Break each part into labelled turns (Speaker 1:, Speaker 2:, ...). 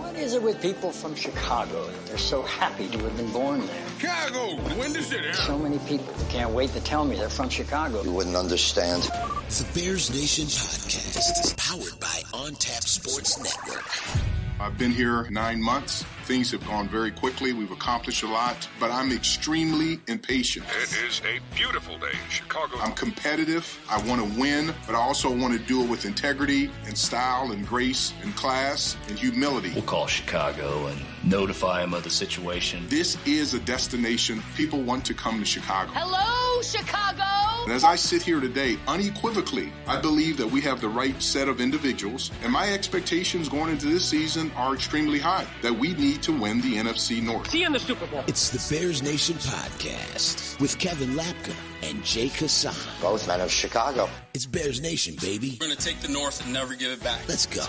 Speaker 1: What is it with people from Chicago that they're so happy to have been born there?
Speaker 2: Chicago, when does it happen?
Speaker 1: So many people can't wait to tell me they're from Chicago.
Speaker 3: You wouldn't understand.
Speaker 4: The Bears Nation Podcast, powered by On Tap Sports Network.
Speaker 2: I've been here 9 months. Things have gone very quickly. We've accomplished a lot, but I'm extremely impatient.
Speaker 5: It is a beautiful day in Chicago.
Speaker 2: I'm competitive. I want to win, but I also want to do it with integrity and style and grace and class and humility.
Speaker 6: We'll call Chicago and notify them of the situation.
Speaker 2: This is a destination. People want to come to Chicago.
Speaker 7: Hello, Chicago!
Speaker 2: And as I sit here today, unequivocally, I believe that we have the right set of individuals, and my expectations going into this season are extremely high, that we need to win the NFC North.
Speaker 7: See you in the Super Bowl.
Speaker 4: It's the Bears Nation Podcast with Kevin Lapka and Jake Hassan.
Speaker 3: Both men of Chicago.
Speaker 4: It's Bears Nation, baby.
Speaker 8: We're going to take the North and never give it back.
Speaker 4: Let's go.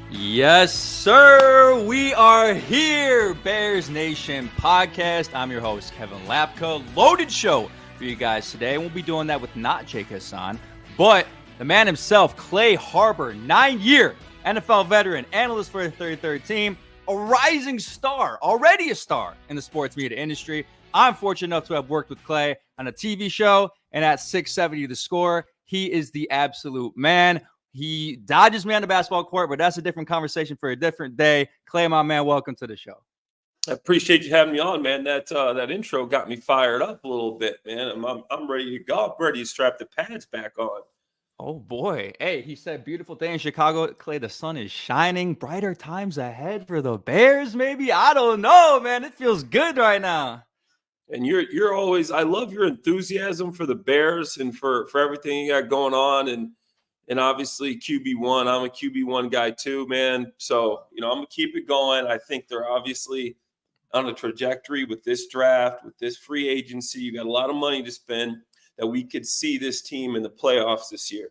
Speaker 9: Yes, sir. We are here. Bears Nation Podcast. I'm your host, Kevin Lapka. Loaded show for you guys today. We'll be doing that with not Jake Hassan, but the man himself, Clay Harbor, 9-year NFL veteran, analyst for the 33rd team, a rising star, already a star in the sports media industry. I'm fortunate enough to have worked with Clay on a TV show, and at 670 The Score, he is the absolute man. He dodges me on the basketball court, but that's a different conversation for a different day. Clay, my man, welcome to the show.
Speaker 10: I appreciate you having me on, man. That intro got me fired up a little bit, man. I'm ready to go. I'm ready to strap the pads back on.
Speaker 9: Oh, boy. Hey, he said beautiful day in Chicago. Clay, the sun is shining. Brighter times ahead for the Bears, maybe? I don't know, man. It feels good right now.
Speaker 10: And you're always – I love your enthusiasm for the Bears and for everything you got going on. And obviously QB1, I'm a QB1 guy too, man. So, I'm going to keep it going. I think they're obviously on a trajectory with this draft, with this free agency. You got a lot of money to spend, that we could see this team in the playoffs this year.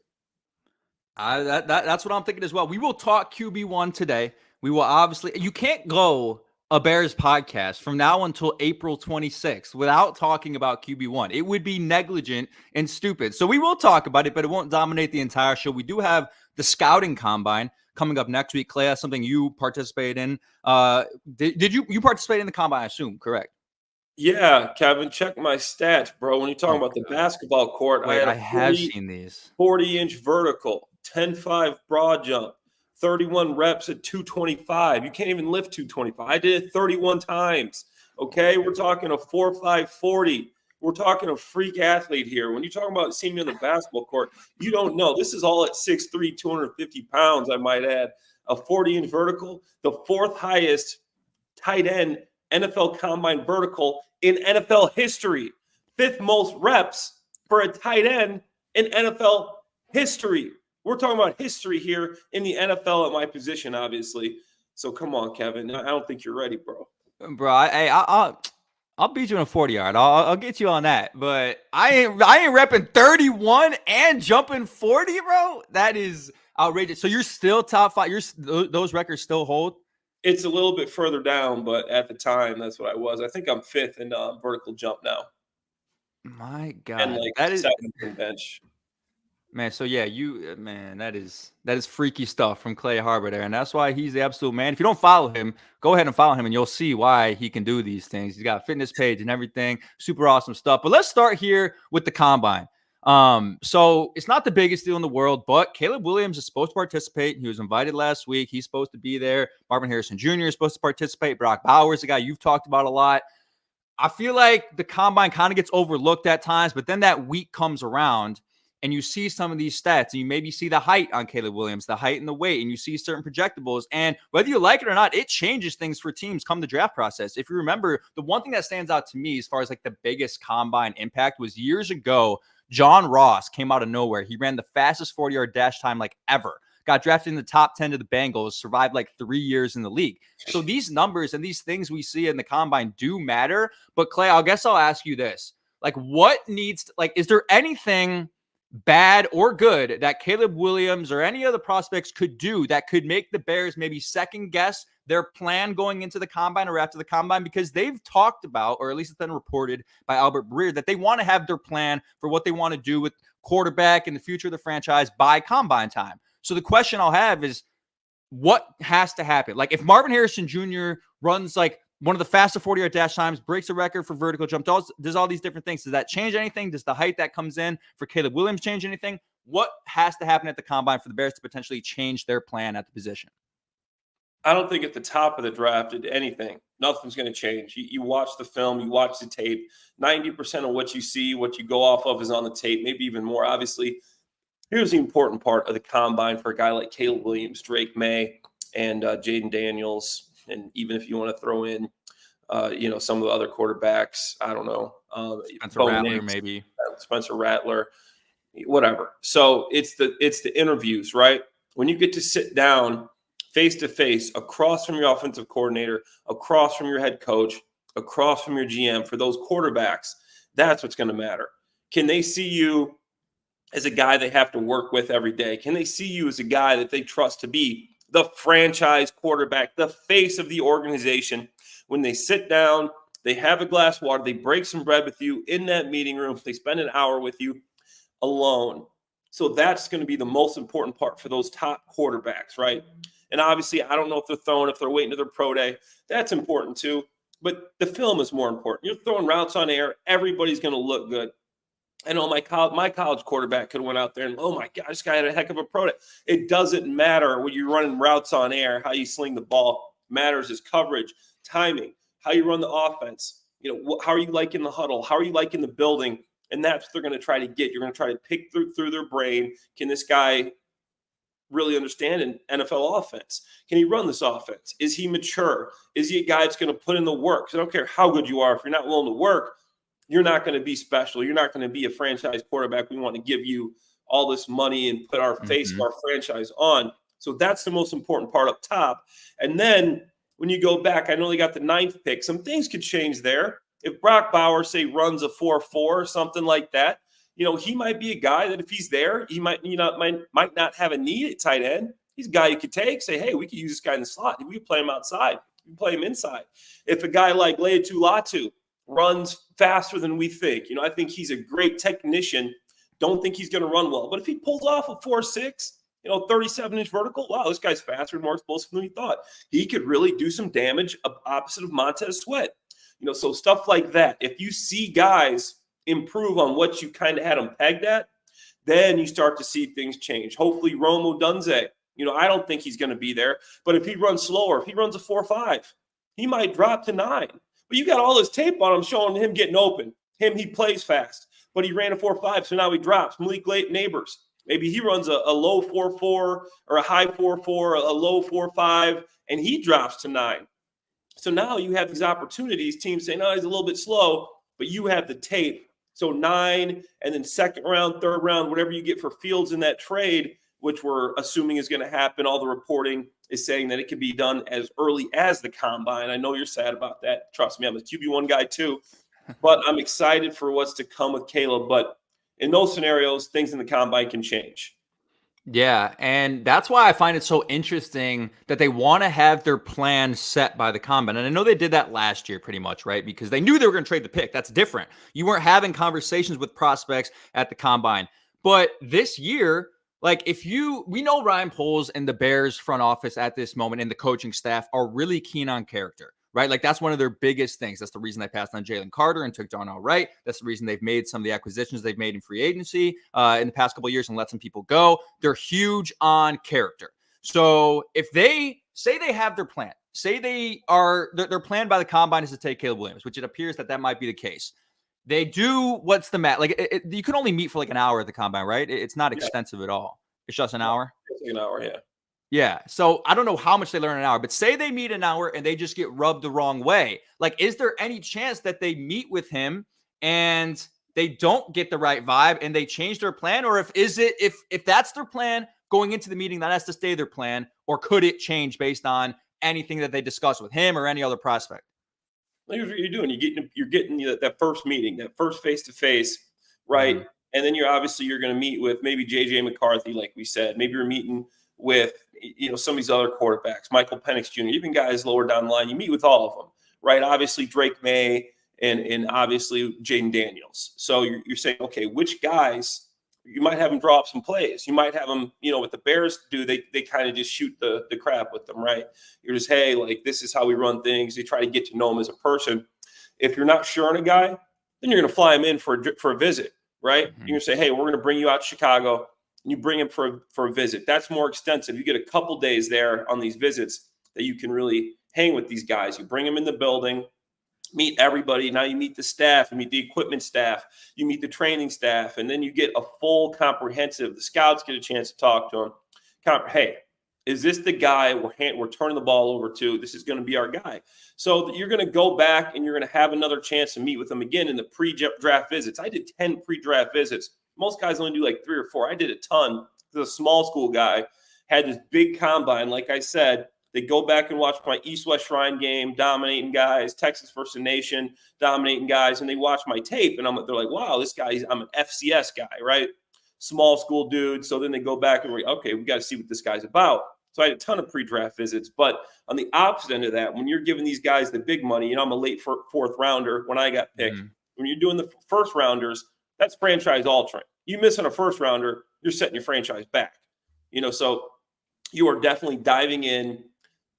Speaker 9: That's what I'm thinking as well. We will talk QB1 today. We will obviously – you can't go a Bears podcast from now until April 26th without talking about QB1. It would be negligent and stupid. So we will talk about it, but it won't dominate the entire show. We do have the scouting combine coming up next week. Clay, that's something you participate in. Did you participate in the combine, I assume, correct?
Speaker 10: Yeah, Kevin, check my stats, bro. When you're talking about the basketball court,
Speaker 9: I have seen these.
Speaker 10: 40-inch vertical, 10.5 broad jump, 31 reps at 225. You can't even lift 225. I did it 31 times. Okay, we're talking a 4.5 40. We're talking a freak athlete here. When you're talking about seeing me on the basketball court, you don't know. This is all at 6'3", 250 pounds, I might add. A 40-inch vertical, the fourth highest tight end NFL combine vertical in NFL history. Fifth most reps for a tight end in NFL history. We're talking about history here in the NFL at my position, obviously. So come on, Kevin. I don't think you're ready, bro.
Speaker 9: Bro, I'll beat you in a 40-yard. I'll get you on that. But I ain't repping 31 and jumping 40, bro. That is outrageous. So you're still top 5. Those records still hold?
Speaker 10: It's a little bit further down, but at the time, that's what I was. I think I'm 5th in vertical jump now.
Speaker 9: My God,
Speaker 10: and that is 7th in bench.
Speaker 9: Man, so yeah, that is freaky stuff from Clay Harbor there, and that's why he's the absolute man. If you don't follow him, go ahead and follow him, and you'll see why he can do these things. He's got a fitness page and everything, super awesome stuff. But let's start here with the combine. So it's not the biggest deal in the world, but Caleb Williams is supposed to participate. He was invited last week. He's supposed to be there. Marvin Harrison Jr. is supposed to participate. Brock Bowers, the guy you've talked about a lot. I feel like the combine kind of gets overlooked at times, but then that week comes around and you see some of these stats, and you maybe see the height on Caleb Williams, the height and the weight, and you see certain projectables. And whether you like it or not, it changes things for teams come the draft process. If you remember, the one thing that stands out to me as far as like the biggest combine impact was years ago, John Ross came out of nowhere. He ran the fastest 40-yard dash time like ever. Got drafted in the top 10 to the Bengals, survived like 3 years in the league. So these numbers and these things we see in the combine do matter. But Clay, I guess I'll ask you this. Like, what needs to, like, is there anything bad or good that Caleb Williams or any of the prospects could do that could make the Bears maybe second guess their plan going into the combine or after the combine? Because they've talked about, or at least it's been reported by Albert Breer, that they want to have their plan for what they want to do with quarterback and the future of the franchise by combine time. So the question I'll have is, what has to happen? Like if Marvin Harrison Jr. runs like one of the fastest 40-yard dash times, breaks a record for vertical jump, does all these different things. Does that change anything? Does the height that comes in for Caleb Williams change anything? What has to happen at the combine for the Bears to potentially change their plan at the position?
Speaker 10: I don't think at the top of the draft did anything. Nothing's going to change. You watch the film, you watch the tape. 90% of what you see, what you go off of is on the tape, maybe even more. Obviously, here's the important part of the combine for a guy like Caleb Williams, Drake May, and Jaden Daniels. And even if you want to throw in, some of the other quarterbacks, I don't know.
Speaker 9: Spencer Rattler, maybe.
Speaker 10: Spencer Rattler, whatever. So it's the interviews, right? When you get to sit down face-to-face across from your offensive coordinator, across from your head coach, across from your GM for those quarterbacks, that's what's going to matter. Can they see you as a guy they have to work with every day? Can they see you as a guy that they trust to be the franchise quarterback, the face of the organization? When they sit down, they have a glass of water, they break some bread with you in that meeting room, they spend an hour with you alone. So that's going to be the most important part for those top quarterbacks, right? And obviously, I don't know if they're waiting to their pro day. That's important too. But the film is more important. You're throwing routes on air. Everybody's going to look good. I know my college quarterback could have went out there and, oh, my God, this guy had a heck of a pro day. It doesn't matter when you're running routes on air, how you sling the ball. Matters is coverage, timing, how you run the offense. How are you liking the huddle? How are you liking the building? And that's what they're going to try to get. You're going to try to pick through their brain. Can this guy really understand an NFL offense? Can he run this offense? Is he mature? Is he a guy that's going to put in the work? So I don't care how good you are. If you're not willing to work, you're not going to be special. You're not going to be a franchise quarterback. We want to give you all this money and put our face of our franchise on. So that's the most important part up top. And then when you go back, I know they got the 9th pick. Some things could change there. If Brock Bowers, say, runs a 4.4 or something like that, he might be a guy that if he's there, he might not have a need at tight end. He's a guy you could take, say, hey, we could use this guy in the slot. We could play him outside. We can play him inside. If a guy like Leatu Latu runs faster than we think, I think he's a great technician. Don't think he's going to run well. But if he pulls off a 4.6, 37-inch vertical, wow, this guy's faster and more explosive than we thought. He could really do some damage opposite of Montez Sweat. So stuff like that. If you see guys improve on what you kind of had them pegged at, then you start to see things change. Hopefully Rome Odunze, I don't think he's going to be there. But if he runs slower, if he runs a 4.5, he might drop to 9. But you got all this tape on him showing him getting open. He plays fast. But he ran a 4.5, so now he drops. Malik Neighbors, maybe he runs a low 4.4 or a high 4.4, a low 4.5, and he drops to 9. So now you have these opportunities. Teams say, no, he's a little bit slow, but you have the tape. So 9, and then 2nd round, 3rd round, whatever you get for Fields in that trade, which we're assuming is going to happen. All the reporting is saying that it could be done as early as the combine. I know you're sad about that. Trust me, I'm a QB1 guy too. But I'm excited for what's to come with Caleb. But in those scenarios, things in the combine can change.
Speaker 9: Yeah, and that's why I find it so interesting that they want to have their plan set by the combine. And I know they did that last year pretty much, right? Because they knew they were going to trade the pick. That's different. You weren't having conversations with prospects at the combine. But this year, we know Ryan Poles and the Bears front office at this moment and the coaching staff are really keen on character, right? That's one of their biggest things. That's the reason they passed on Jalen Carter and took Darnell Wright. That's the reason they've made some of the acquisitions they've made in free agency in the past couple of years and let some people go. They're huge on character. So if they say they have their plan, say their plan by the combine is to take Caleb Williams, which it appears that might be the case. They do what's the match? You can only meet for an hour at the combine, right? It's not extensive at all. It's just an hour.
Speaker 10: It's an hour, yeah.
Speaker 9: Yeah. So I don't know how much they learn in an hour, but say they meet an hour and they just get rubbed the wrong way. Is there any chance that they meet with him and they don't get the right vibe and they change their plan? Or if that's their plan going into the meeting, that has to stay their plan, or could it change based on anything that they discuss with him or any other prospect?
Speaker 10: Here's what you're doing. You're getting that first meeting, that first face-to-face, right? Mm-hmm. And then you're going to meet with maybe J.J. McCarthy, like we said. Maybe you're meeting with, some of these other quarterbacks, Michael Penix Jr., even guys lower down the line. You meet with all of them, right? Obviously, Drake May and obviously Jaden Daniels. So you're saying, okay, which guys You might have them draw up some plays. You might have them, what the Bears do, they kind of just shoot the crap with them, right? You're just, hey, like, this is how we run things. You try to get to know him as a person. If you're not sure on a guy, then you're going to fly him in for a visit, right? You're going to say, hey, we're going to bring you out to Chicago, and you bring him for a visit. That's more extensive. You get a couple days there on these visits that you can really hang with these guys. You bring them in the building, meet everybody. Now you meet the staff, you meet the equipment staff, you meet the training staff, and then you get a full comprehensive. The scouts get a chance to talk to him. Hey, is this the guy we're turning the ball over to? This is going to be our guy. So you're going to go back and you're going to have another chance to meet with him again in the pre-draft visits. I did 10 pre-draft visits. Most guys only do like 3 or 4. I did a ton. The small school guy had this big combine. Like I said, they go back and watch my East-West Shrine game, dominating guys, Texas First Nation, dominating guys, and they watch my tape, and they're like, wow, this guy, I'm an FCS guy, right? Small school dude. So then they go back and we're like, okay, we got to see what this guy's about. So I had a ton of pre-draft visits. But on the opposite end of that, when you're giving these guys the big money, I'm a late fourth rounder when I got picked. When you're doing the first rounders, that's franchise altering. You miss on a first rounder, you're setting your franchise back. So you are definitely diving in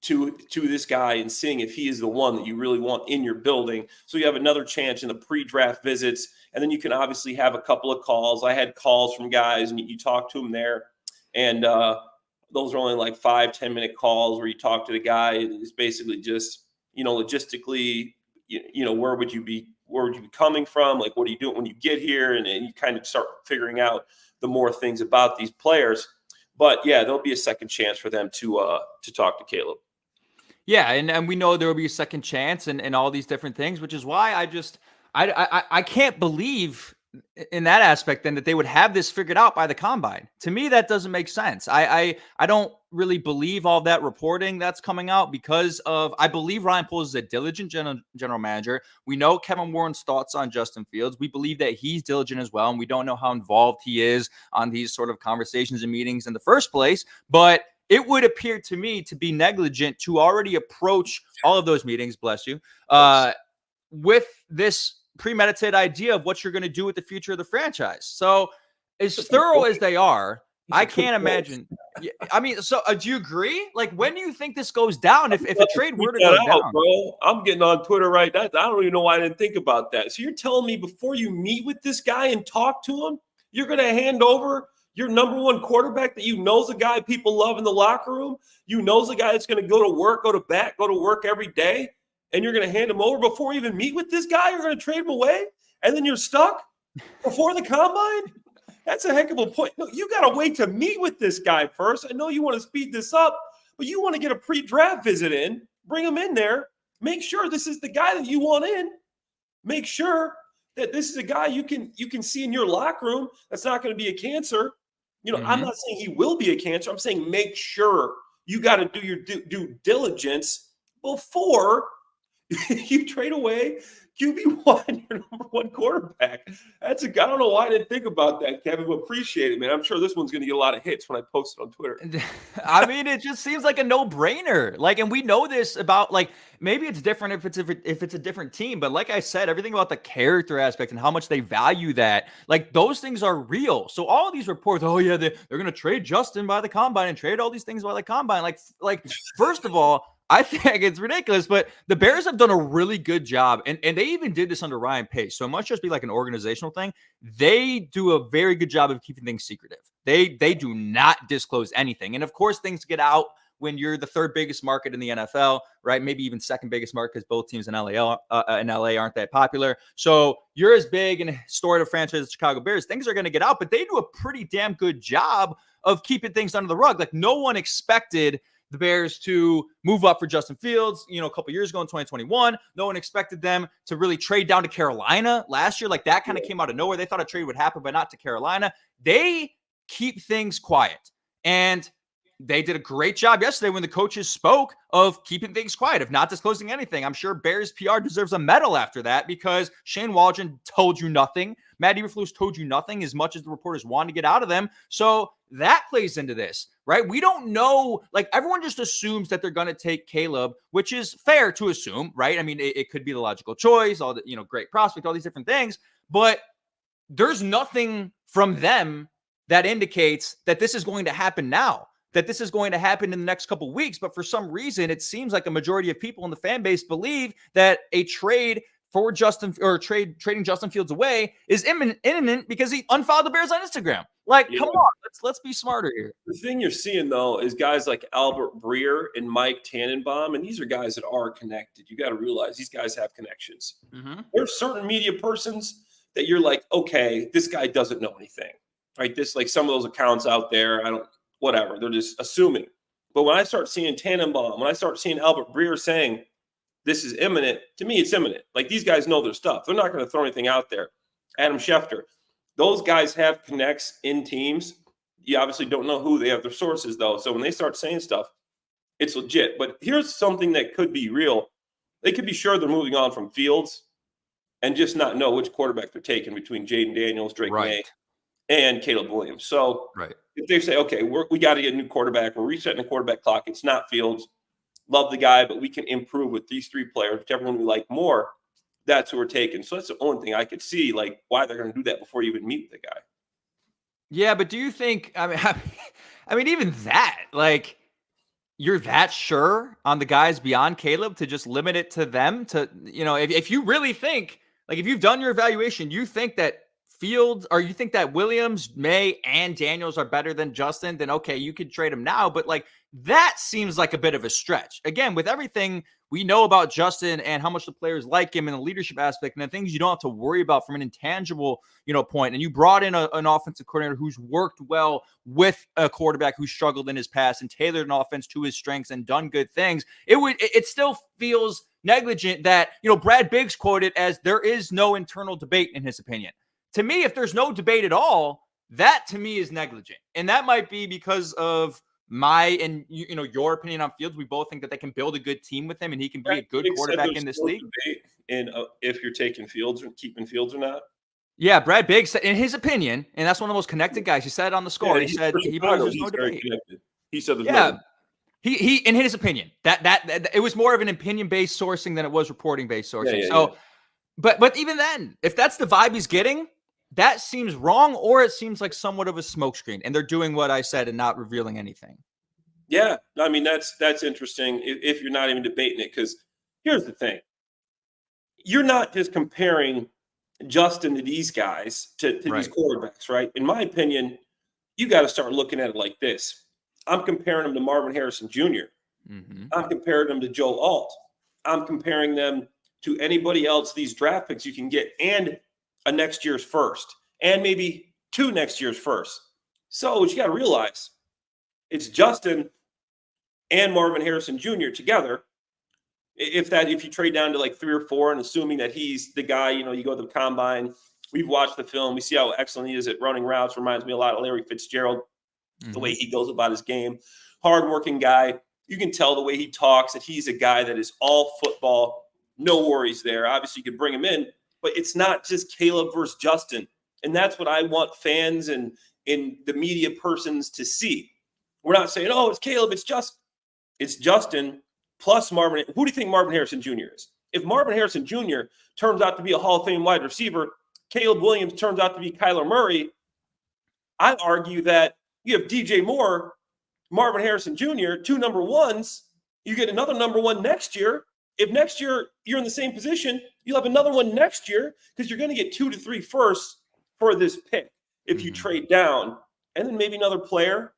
Speaker 10: to this guy and seeing if he is the one that you really want in your building. So you have another chance in the pre-draft visits, and then you can obviously have a couple of calls. I had calls from guys, and you talk to them there, and those are only like 5-10 minute calls where you talk to the guy. It's basically just, logistically, where would you be coming from? Like, what are you doing when you get here? And you kind of start figuring out the more things about these players. But yeah, there'll be a second chance for them to talk to Caleb.
Speaker 9: Yeah, and we know there will be a second chance and all these different things, which is why I can't believe in that aspect then that they would have this figured out by the combine. To me, that doesn't make sense. I don't really believe all that reporting that's coming out because of, I believe Ryan Poles is a diligent general manager. We know Kevin Warren's thoughts on Justin Fields. We believe that he's diligent as well, and we don't know how involved he is on these sort of conversations and meetings in the first place, but it would appear to me to be negligent to already approach all of those meetings, bless you, with this premeditated idea of what you're going to do with the future of the franchise. So as thorough as they are, I can't imagine. I mean, so do you agree? Like, when do you think this goes down? If a trade were to go down,
Speaker 10: bro, I'm getting on Twitter right now. I don't even know why I didn't think about that. So you're telling me before you meet with this guy and talk to him, you're going to hand over your number one quarterback that know's a guy people love in the locker room, know's a guy that's going to go to work, go to work every day, and you're going to hand him over before you even meet with this guy? You're going to trade him away, and then you're stuck before the combine? That's a heck of a point. No, you got to wait to meet with this guy first. I know you want to speed this up, but you want to get a pre-draft visit in, bring him in there, make sure this is the guy that you want in, make sure that this is a guy you can see in your locker room that's not going to be a cancer. I'm not saying he will be a cancer. I'm saying make sure you got to do your due diligence before you trade away QB1, your number one quarterback. I don't know why I didn't think about that, Kevin, but appreciate it, man. I'm sure this one's going to get a lot of hits when I post it on Twitter.
Speaker 9: I mean, it just seems like a no-brainer. Like, and we know this about, like, maybe it's different if it's a different team, but like I said, everything about the character aspect and how much they value that, like, those things are real. So all of these reports, oh yeah, they're going to trade Justin by the combine and trade all these things by the combine. Like first of all, I think it's ridiculous, but the Bears have done a really good job, and they even did this under Ryan Pace. So it must just be like an organizational thing. They do a very good job of keeping things secretive. They do not disclose anything. And of course, things get out when you're the third biggest market in the NFL, right? Maybe even second biggest market because both teams in LA aren't that popular. So you're as big and storied a franchise as the Chicago Bears. Things are going to get out, but they do a pretty damn good job of keeping things under the rug. Like, no one expected the Bears to move up for Justin Fields, a couple years ago in 2021. No one expected them to really trade down to Carolina last year. Like, that kind of came out of nowhere. They thought a trade would happen, but not to Carolina. They keep things quiet. And they did a great job yesterday when the coaches spoke of keeping things quiet, of not disclosing anything. I'm sure Bears PR deserves a medal after that because Shane Waldron told you nothing. Matt Eberflus told you nothing as much as the reporters wanted to get out of them. So that plays into this, right? We don't know. Like, everyone just assumes that they're going to take Caleb, which is fair to assume, right? I mean, it could be the logical choice, all the, great prospect, all these different things, but there's nothing from them that indicates that this is going to happen now, that this is going to happen in the next couple of weeks. But for some reason, it seems like a majority of people in the fan base believe that a trade for trading Justin Fields away is imminent because he unfollowed the Bears on Instagram. Like, come on, let's be smarter here.
Speaker 10: The thing you're seeing, though, is guys like Albert Breer and Mike Tannenbaum, and these are guys that are connected. You got to realize these guys have connections. There's certain media persons that you're like, okay, this guy doesn't know anything, right? This, like some of those accounts out there, whatever, they're just assuming. But when I start seeing Tannenbaum, when I start seeing Albert Breer saying this is imminent, to me, it's imminent. Like, these guys know their stuff. They're not going to throw anything out there. Adam Schefter, those guys have connects in teams. You obviously don't know who. They have their sources, though. So when they start saying stuff, it's legit. But here's something that could be real. They could be sure they're moving on from Fields and just not know which quarterback they're taking between Jaden Daniels, Drake May, and Caleb Williams. So if they say, okay, we got to get a new quarterback, we're resetting the quarterback clock, it's not Fields, love the guy, but we can improve with these three players, whichever one we like more, that's who we're taking. So that's the only thing I could see, like, why they're going to do that before you even meet the guy.
Speaker 9: Yeah, but do you think, I mean, even that, like, you're that sure on the guys beyond Caleb to just limit it to them to, if you really think, like, if you've done your evaluation, you think that Fields, or you think that Williams, May, and Daniels are better than Justin, then okay, you could trade him now. But like, that seems like a bit of a stretch. Again, with everything we know about Justin and how much the players like him and the leadership aspect and the things you don't have to worry about from an intangible, point. And you brought in an offensive coordinator who's worked well with a quarterback who struggled in his past and tailored an offense to his strengths and done good things. It still feels negligent that, Brad Biggs quoted as there is no internal debate in his opinion. To me, if there's no debate at all, that to me is negligent. And that might be because of your opinion on Fields. We both think that they can build a good team with him and he can be a good quarterback in this league.
Speaker 10: And if you're taking Fields or keeping Fields or not.
Speaker 9: Yeah, Brad Biggs said, in his opinion, and that's one of the most connected guys. He said it on the score. He said he believes there's no debate.
Speaker 10: He said there's no.
Speaker 9: He in his opinion that it was more of an opinion-based sourcing than it was reporting-based sourcing. But even then, if that's the vibe he's getting, that seems wrong, or it seems like somewhat of a smokescreen, and they're doing what I said and not revealing anything.
Speaker 10: Yeah, I mean, that's interesting if you're not even debating it, because here's the thing. You're not just comparing Justin to these guys, to these quarterbacks, right? In my opinion, you got to start looking at it like this. I'm comparing them to Marvin Harrison Jr. I'm comparing them to Joe Alt. I'm comparing them to anybody else, these draft picks you can get, and a next year's first, and maybe 2 next year's first. So what you got to realize, it's Justin and Marvin Harrison Jr. together. If you trade down to like 3 or 4 and assuming that he's the guy, you go to the combine, we've watched the film, we see how excellent he is at running routes, reminds me a lot of Larry Fitzgerald, the way he goes about his game, hardworking guy. You can tell the way he talks that he's a guy that is all football, no worries there. Obviously, you could bring him in, but it's not just Caleb versus Justin. And that's what I want fans and in the media persons to see. We're not saying, oh, it's Caleb, it's Justin plus Marvin. Who do you think Marvin Harrison Jr. is? If Marvin Harrison Jr. turns out to be a Hall of Fame wide receiver, Caleb Williams turns out to be Kyler Murray, I argue that you have DJ Moore, Marvin Harrison Jr., 2 number ones. You get another number 1 next year. If next year you're in the same position, you'll have another one next year because you're going to get 2 to 3 firsts for this pick if you trade down, and then maybe another player,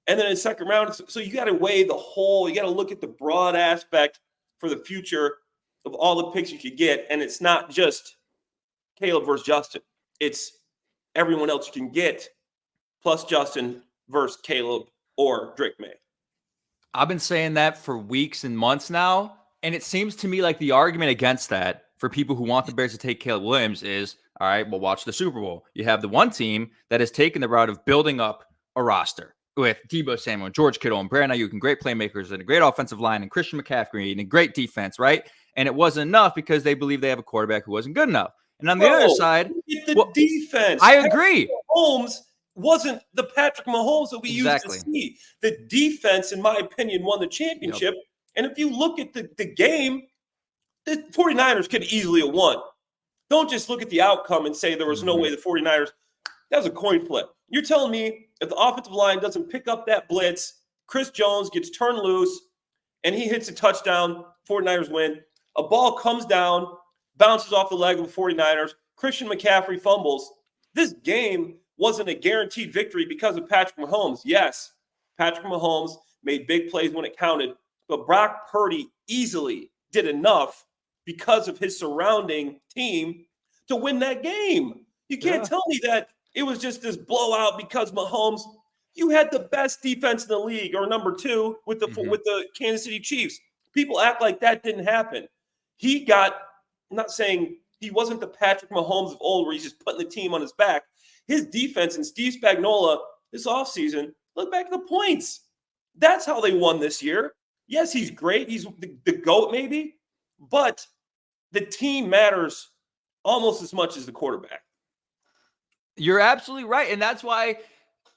Speaker 10: and then in the second round. So you got to weigh the whole. You got to look at the broad aspect for the future of all the picks you could get, and it's not just Caleb versus Justin. It's everyone else you can get plus Justin versus Caleb or Drake May.
Speaker 9: I've been saying that for weeks and months now. And it seems to me like the argument against that for people who want the Bears to take Caleb Williams is, all right, well, watch the Super Bowl. You have the one team that has taken the route of building up a roster with Deebo Samuel, and George Kittle, and Brandon Ayuk, and great playmakers, and a great offensive line, and Christian McCaffrey, and a great defense, right? And it wasn't enough because they believe they have a quarterback who wasn't good enough. And on the other side,
Speaker 10: defense.
Speaker 9: I agree.
Speaker 10: Mahomes wasn't the Patrick Mahomes that we used to see. The defense, in my opinion, won the championship. Yep. And if you look at the game, the 49ers could easily have won. Don't just look at the outcome and say there was no way the 49ers – that was a coin flip. You're telling me if the offensive line doesn't pick up that blitz, Chris Jones gets turned loose, and he hits a touchdown, 49ers win. A ball comes down, bounces off the leg of the 49ers. Christian McCaffrey fumbles. This game wasn't a guaranteed victory because of Patrick Mahomes. Yes, Patrick Mahomes made big plays when it counted, but Brock Purdy easily did enough because of his surrounding team to win that game. You can't tell me that it was just this blowout because Mahomes. You had the best defense in the league, or number 2 with the Kansas City Chiefs. People act like that didn't happen. I'm not saying he wasn't the Patrick Mahomes of old where he's just putting the team on his back. His defense and Steve Spagnuolo this offseason, look back at the points. That's how they won this year. Yes, he's great. He's the GOAT maybe, but the team matters almost as much as the quarterback.
Speaker 9: You're absolutely right. And that's why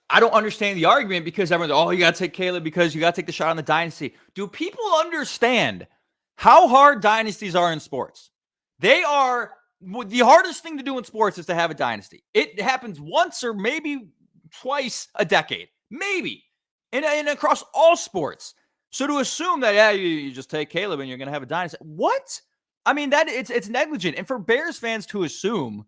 Speaker 9: I don't understand the argument, because everyone's, you got to take Caleb because you got to take the shot on the dynasty. Do people understand how hard dynasties are in sports? They are the hardest thing to do in sports is to have a dynasty. It happens once or maybe twice a decade, maybe, and across all sports. So to assume that, you just take Caleb and you're going to have a dynasty. What? I mean, that it's negligent. And for Bears fans to assume,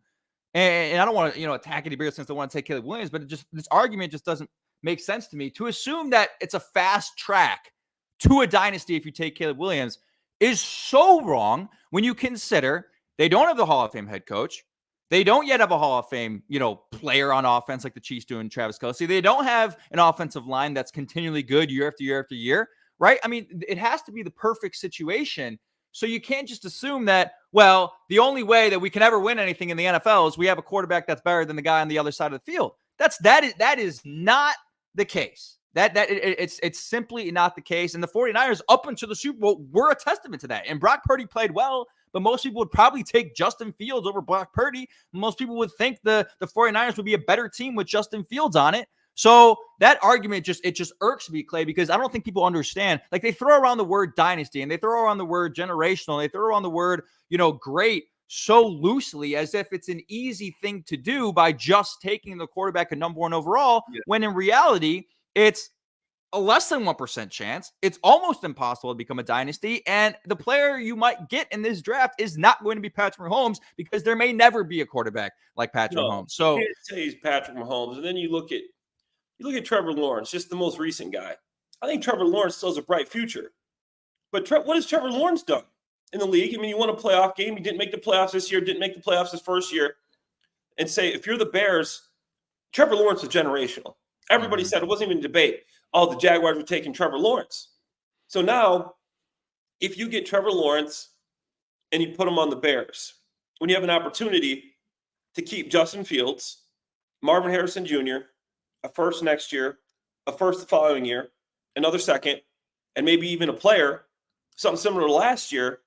Speaker 9: and I don't want to, attack any Bears fans that want to take Caleb Williams, but this argument just doesn't make sense to me. To assume that it's a fast track to a dynasty if you take Caleb Williams is so wrong when you consider they don't have the Hall of Fame head coach. They don't yet have a Hall of Fame, player on offense like the Chiefs do in Travis Kelce. They don't have an offensive line that's continually good year after year after year, right? I mean, it has to be the perfect situation. So you can't just assume that, the only way that we can ever win anything in the NFL is we have a quarterback that's better than the guy on the other side of the field. That is not the case. It's simply not the case. And the 49ers up until the Super Bowl were a testament to that. And Brock Purdy played well, but most people would probably take Justin Fields over Brock Purdy. Most people would think the 49ers would be a better team with Justin Fields on it. So that argument just irks me, Clay, because I don't think people understand. Like, they throw around the word dynasty and they throw around the word generational. And they throw around the word, great so loosely as if it's an easy thing to do by just taking the quarterback at number 1 overall, when in reality, it's a less than 1% chance. It's almost impossible to become a dynasty. And the player you might get in this draft is not going to be Patrick Mahomes, because there may never be a quarterback like Patrick Mahomes. So
Speaker 10: you can't say he's Patrick Mahomes. And then you look at Trevor Lawrence, just the most recent guy. I think Trevor Lawrence still has a bright future. But what has Trevor Lawrence done in the league? I mean, you won a playoff game. He didn't make the playoffs this year, didn't make the playoffs his first year. And say, if you're the Bears, Trevor Lawrence is generational. Everybody said, it wasn't even a debate, the Jaguars were taking Trevor Lawrence. So now, if you get Trevor Lawrence and you put him on the Bears, when you have an opportunity to keep Justin Fields, Marvin Harrison Jr., a first next year, a first the following year, another second, and maybe even a player, something similar to last year,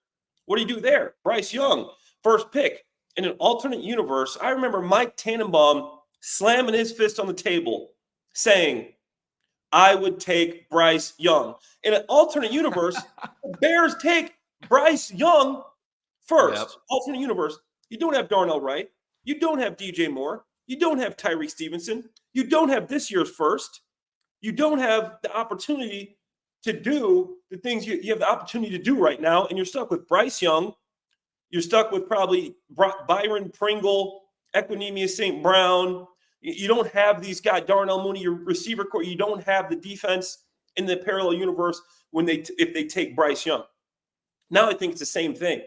Speaker 10: what do you do there? Bryce Young, first pick. In an alternate universe, I remember Mike Tannenbaum slamming his fist on the table saying, I would take Bryce Young. In an alternate universe, the Bears take Bryce Young first. Yep. Alternate universe. You don't have Darnell Wright. You don't have DJ Moore. You don't have Tyreek Stevenson. You don't have this year's first. You don't have the opportunity to do the things you have the opportunity to do right now, and you're stuck with Bryce Young. You're stuck with probably Byron Pringle, Equinemius St. Brown. You don't have these guys, Darnell Mooney, your receiver core. You don't have the defense in the parallel universe if they take Bryce Young. Now I think it's the same thing.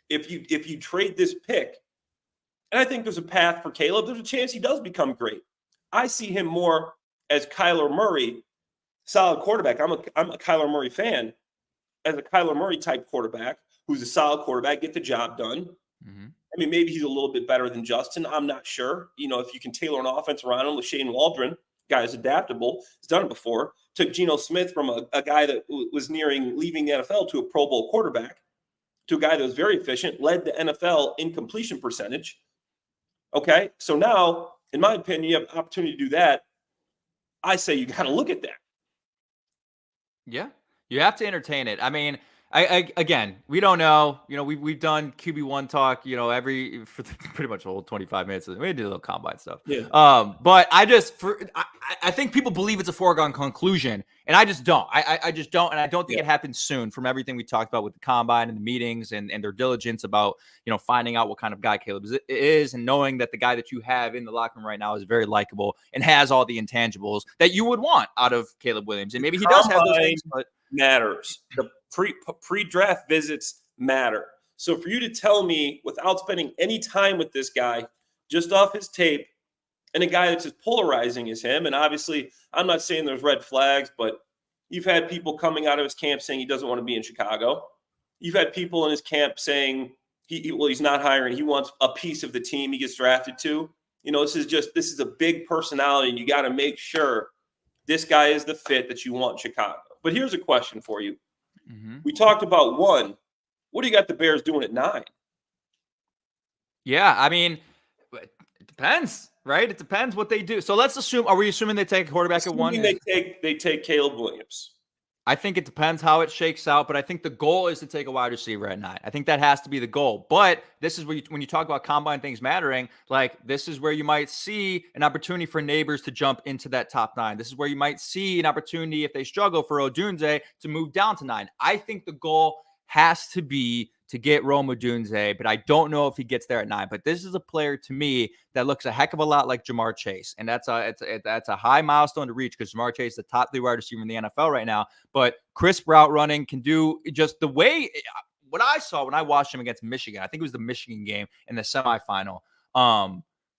Speaker 10: If you trade this pick, and I think there's a path for Caleb, there's a chance he does become great. I see him more as Kyler Murray, solid quarterback. I'm a Kyler Murray fan, as a Kyler Murray type quarterback who's a solid quarterback, get the job done. Mm-hmm. I mean, maybe he's a little bit better than Justin. I'm not sure. If you can tailor an offense around him with Shane Waldron, guy is adaptable. He's done it before. Took Geno Smith from a guy that was nearing leaving the NFL to a Pro Bowl quarterback, to a guy that was very efficient, led the NFL in completion percentage. Okay, so now, in my opinion, you have an opportunity to do that. I say you got to look at that.
Speaker 9: Yeah, you have to entertain it. I mean, Again, we don't know. We've done QB1 talk, for pretty much the whole 25 minutes. We did a little combine stuff.
Speaker 10: Yeah.
Speaker 9: But I think people believe it's a foregone conclusion, and I just don't. I just don't, and I don't think it happens soon. From everything we talked about with the combine and the meetings and their diligence about finding out what kind of guy Caleb is, and knowing that the guy that you have in the locker room right now is very likable and has all the intangibles that you would want out of Caleb Williams, and maybe he does have those things, but
Speaker 10: matters. The pre-draft visits matter. So for you to tell me without spending any time with this guy, just off his tape, and a guy that's as polarizing as him, and obviously I'm not saying there's red flags, but you've had people coming out of his camp saying he doesn't want to be in Chicago. You've had people in his camp saying he's not hiring. He wants a piece of the team he gets drafted to. This is a big personality, and you got to make sure this guy is the fit that you want in Chicago. But here's a question for you. Mm-hmm. We talked about 1. What do you got the Bears doing at 9?
Speaker 9: Yeah, I mean, it depends, right? It depends what they do. So let's assume. Are we assuming they take a quarterback at 1?
Speaker 10: They take Caleb Williams.
Speaker 9: I think it depends how it shakes out, but I think the goal is to take a wide receiver at 9. I think that has to be the goal. But this is where when you talk about combine things mattering, this is where you might see an opportunity for Neighbors to jump into that top 9. This is where you might see an opportunity, if they struggle, for Odunze to move down to 9. I think the goal has to be to get Rome Odunze, but I don't know if he gets there at 9. But this is a player to me that looks a heck of a lot like Jamar Chase, and that's a high milestone to reach because Jamar Chase is the top 3 wide receiver in the NFL right now. But crisp route running, can do just the way what I saw when I watched him against Michigan. I think it was the Michigan game in the semifinal.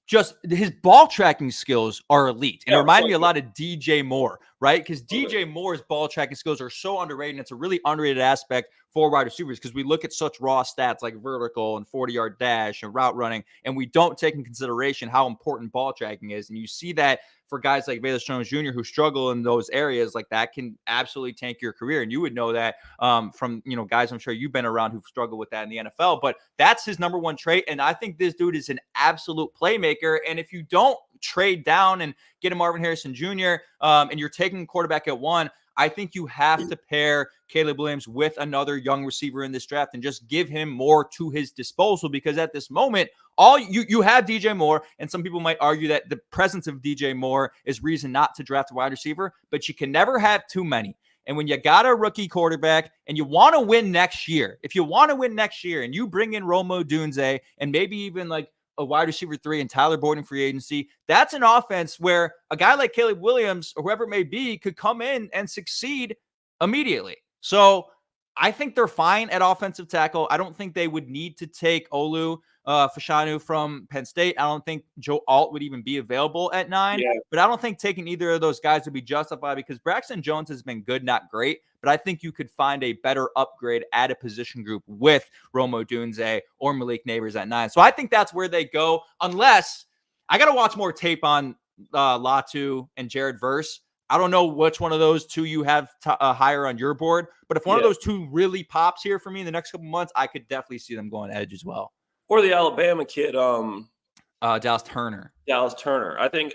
Speaker 9: Just his ball tracking skills are elite. And it reminded me a lot of DJ Moore, right? Because DJ Moore's ball tracking skills are so underrated. And it's a really underrated aspect for wide receivers because we look at such raw stats like vertical and 40-yard dash and route running, and we don't take in consideration how important ball tracking is. And you see that for guys like Velus Jones Jr. who struggle in those areas, that can absolutely tank your career. And you would know that from, guys I'm sure you've been around who've struggled with that in the NFL, but that's his number one trait. And I think this dude is an absolute playmaker. And if you don't trade down and get a Marvin Harrison Jr. And you're taking quarterback at 1, I think you have to pair Caleb Williams with another young receiver in this draft and just give him more to his disposal, because at this moment, all you have DJ Moore, and some people might argue that the presence of DJ Moore is reason not to draft a wide receiver, but you can never have too many. And when you got a rookie quarterback and you want to win next year, if you want to win next year and you bring in Rome Odunze and maybe even a wide receiver 3 and Tyler Boyd in free agency, that's an offense where a guy like Caleb Williams or whoever it may be could come in and succeed immediately. So I think they're fine at offensive tackle. I don't think they would need to take Olu Fashanu from Penn State. I don't think Joe Alt would even be available at 9, but I don't think taking either of those guys would be justified because Braxton Jones has been good, not great, but I think you could find a better upgrade at a position group with Rome Odunze or Malik Neighbors at 9. So I think that's where they go, unless I got to watch more tape on Latu and Jared Verse. I don't know which one of those two you have higher on your board, but if one of those two really pops here for me in the next couple months, I could definitely see them going edge as well.
Speaker 10: Or the Alabama kid,
Speaker 9: Dallas Turner.
Speaker 10: I think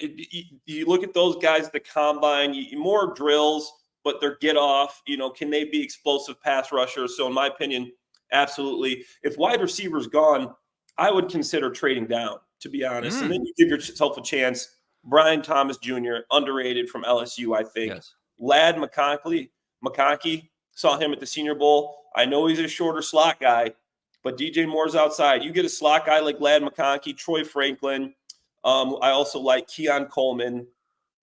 Speaker 10: you look at those guys at the combine, more drills, but their get off, can they be explosive pass rushers? So in my opinion, absolutely. If wide receiver's gone, I would consider trading down, to be honest. And then you give yourself a chance. Brian Thomas Jr., underrated from LSU, I think.
Speaker 9: Yes.
Speaker 10: Lad McConkey, saw him at the Senior Bowl. I know he's a shorter slot guy, but DJ Moore's outside. You get a slot guy like Lad McConkey, Troy Franklin. I also like Keon Coleman.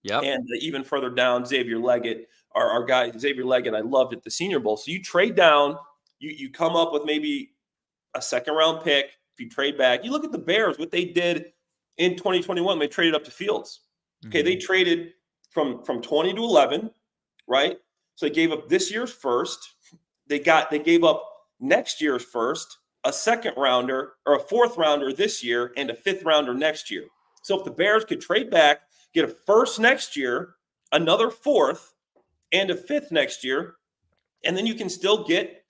Speaker 9: Yep.
Speaker 10: And even further down, Xavier Leggett, our guy, Xavier Leggett, I loved at the Senior Bowl. So you trade down, you come up with maybe a second-round pick. If you trade back, you look at the Bears, what they did in 2021, they traded up to Fields. Okay, they traded from 20 to 11, right? So they gave up this year's first. They gave up next year's first, a second rounder or a fourth rounder this year, and a fifth rounder next year. So if the Bears could trade back, get a first next year, another fourth, and a fifth next year, and then you can still get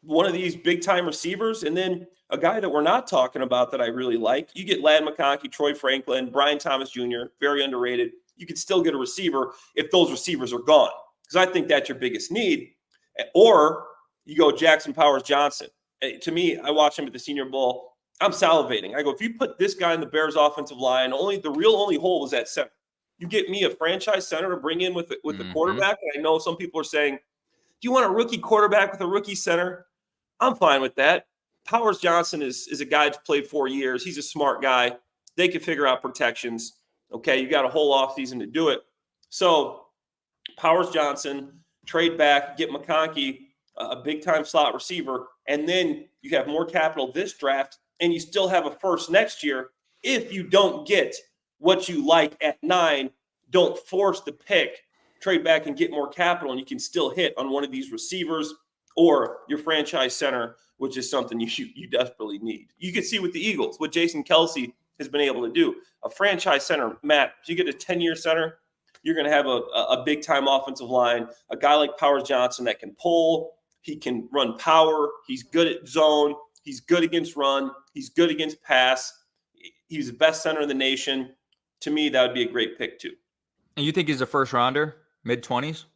Speaker 10: one of these big-time receivers, and then a guy that we're not talking about that I really like. You get Lad McConkey, Troy Franklin, Brian Thomas Jr., very underrated. You could still get a receiver if those receivers are gone, because I think that's your biggest need. Or You go Jackson Powers Johnson. To me, I watch him at the Senior Bowl. I'm salivating. I go, if you put this guy in the Bears offensive line, the real only hole was at center. You get me a franchise center to bring in with the quarterback. And I know some people are saying, do you want a rookie quarterback with a rookie center? I'm fine with that. Powers Johnson is a guy who's played 4 years. He's a smart guy. They can figure out protections. Okay, you got a whole offseason to do it. So Powers Johnson, trade back, get McConkey, a big-time slot receiver, and then you have more capital this draft, and you still have a first next year. If you don't get what you like at 9, don't force the pick. Trade back and get more capital, and you can still hit on one of these receivers or your franchise center, which is something you desperately need. You can see with the Eagles, what Jason Kelce has been able to do. A franchise center matters. You get a 10-year center, you're going to have a big-time offensive line, a guy like Powers Johnson that can pull. He can run power. He's good at zone. He's good against run. He's good against pass. He's the best center in the nation. To me, that would be a great pick too.
Speaker 9: And you think he's a first rounder, mid-20s?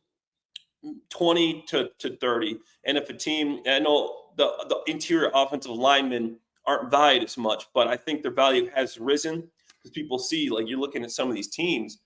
Speaker 10: 20 to 30. And if a team, I know the interior offensive linemen aren't valued as much, but I think their value has risen because people see, like you're looking at some of these teams,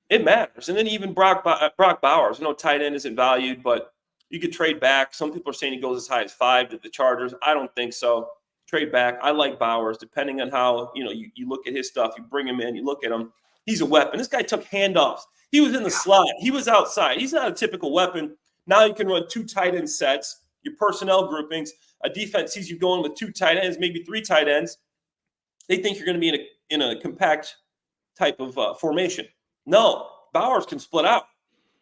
Speaker 10: it matters. And then even Brock Bowers, I know tight end isn't valued, but you could trade back. Some people are saying he goes as high as 5 to the Chargers. I don't think so. Trade back. I like Bowers, depending on how, you look at his stuff, you bring him in, you look at him. He's a weapon. This guy took handoffs. He was in the slot. He was outside. He's not a typical weapon. Now you can run 2 tight end sets, your personnel groupings. A defense sees you going with 2 tight ends, maybe 3 tight ends. They think you're going to be in a compact type of formation. No, Bowers can split out.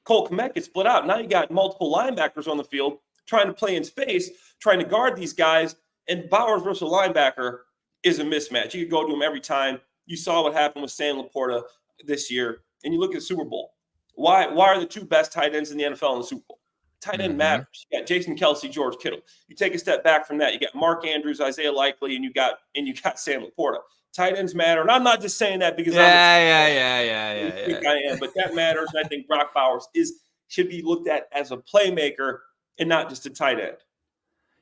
Speaker 10: Cole Kmet can split out. Now you got multiple linebackers on the field trying to play in space, trying to guard these guys. And Bowers versus a linebacker is a mismatch. You could go to him every time. You saw what happened with Sam Laporta this year. And you look at the Super Bowl. Why are the 2 best tight ends in the NFL in the Super Bowl? Tight end matters. You got Jason Kelce, George Kittle. You take a step back from that, you got Mark Andrews, Isaiah Likely, and you got Sam Laporta. Tight ends matter. And I'm not just saying that because I think I am, but that matters. And I think Brock Bowers should be looked at as a playmaker and not just a tight end.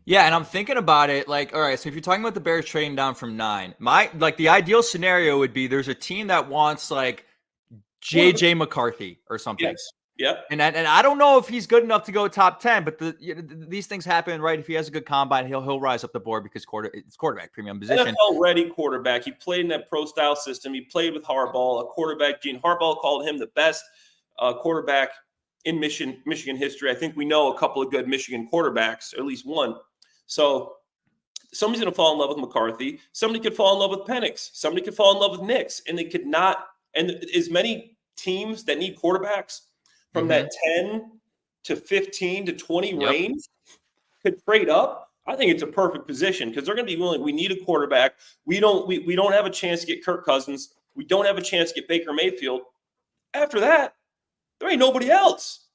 Speaker 9: Yeah, and I'm thinking about it like, all right, so if you're talking about the Bears trading down from 9, the ideal scenario would be there's a team that wants like J.J. McCarthy or something.
Speaker 10: Yes. Yep.
Speaker 9: And I don't know if he's good enough to go top 10, but these things happen, right? If he has a good combine, he'll rise up the board because it's quarterback premium position.
Speaker 10: NFL-ready quarterback. He played in that pro-style system. He played with Harbaugh, a quarterback gene. Harbaugh called him the best quarterback in Michigan history. I think we know a couple of good Michigan quarterbacks, or at least one. So somebody's going to fall in love with McCarthy. Somebody could fall in love with Penix. Somebody could fall in love with Nix. And they could not – and as many teams that need quarterbacks from that 10 to 15 to 20 range could trade up. I think it's a perfect position because they're going to be willing. We need a quarterback. We don't have a chance to get Kirk Cousins. We don't have a chance to get Baker Mayfield. After that, there ain't nobody else.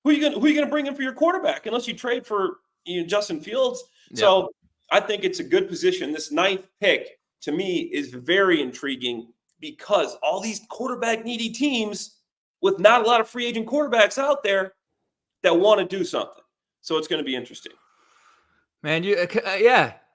Speaker 10: Who are you going to bring in for your quarterback unless you trade for Justin Fields? Yeah. So I think it's a good position. This 9th pick to me is very intriguing because all these quarterback needy teams with not a lot of free agent quarterbacks out there that want to do something. So it's going to be interesting.
Speaker 9: Man,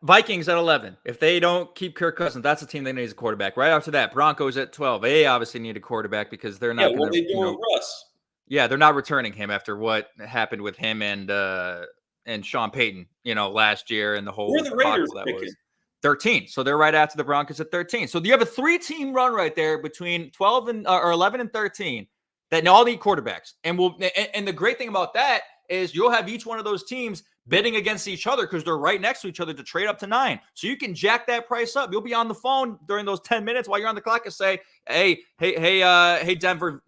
Speaker 9: Vikings at 11. If they don't keep Kirk Cousins, that's a team that needs a quarterback. Right after that, Broncos at 12. They obviously need a quarterback because they're not going to.
Speaker 10: What are they doing with Russ?
Speaker 9: Yeah, they're not returning him after what happened with him and Sean Payton, last year and the whole.
Speaker 10: Where are the Raiders
Speaker 9: that
Speaker 10: picking?
Speaker 9: Was 13. So they're right after the Broncos at 13. So you have a 3-team run right there between 12 or 11 and 13 that all need quarterbacks. And the great thing about that is you'll have each one of those teams bidding against each other because they're right next to each other to trade up to 9. So you can jack that price up. You'll be on the phone during those 10 minutes while you're on the clock and say, hey, Denver,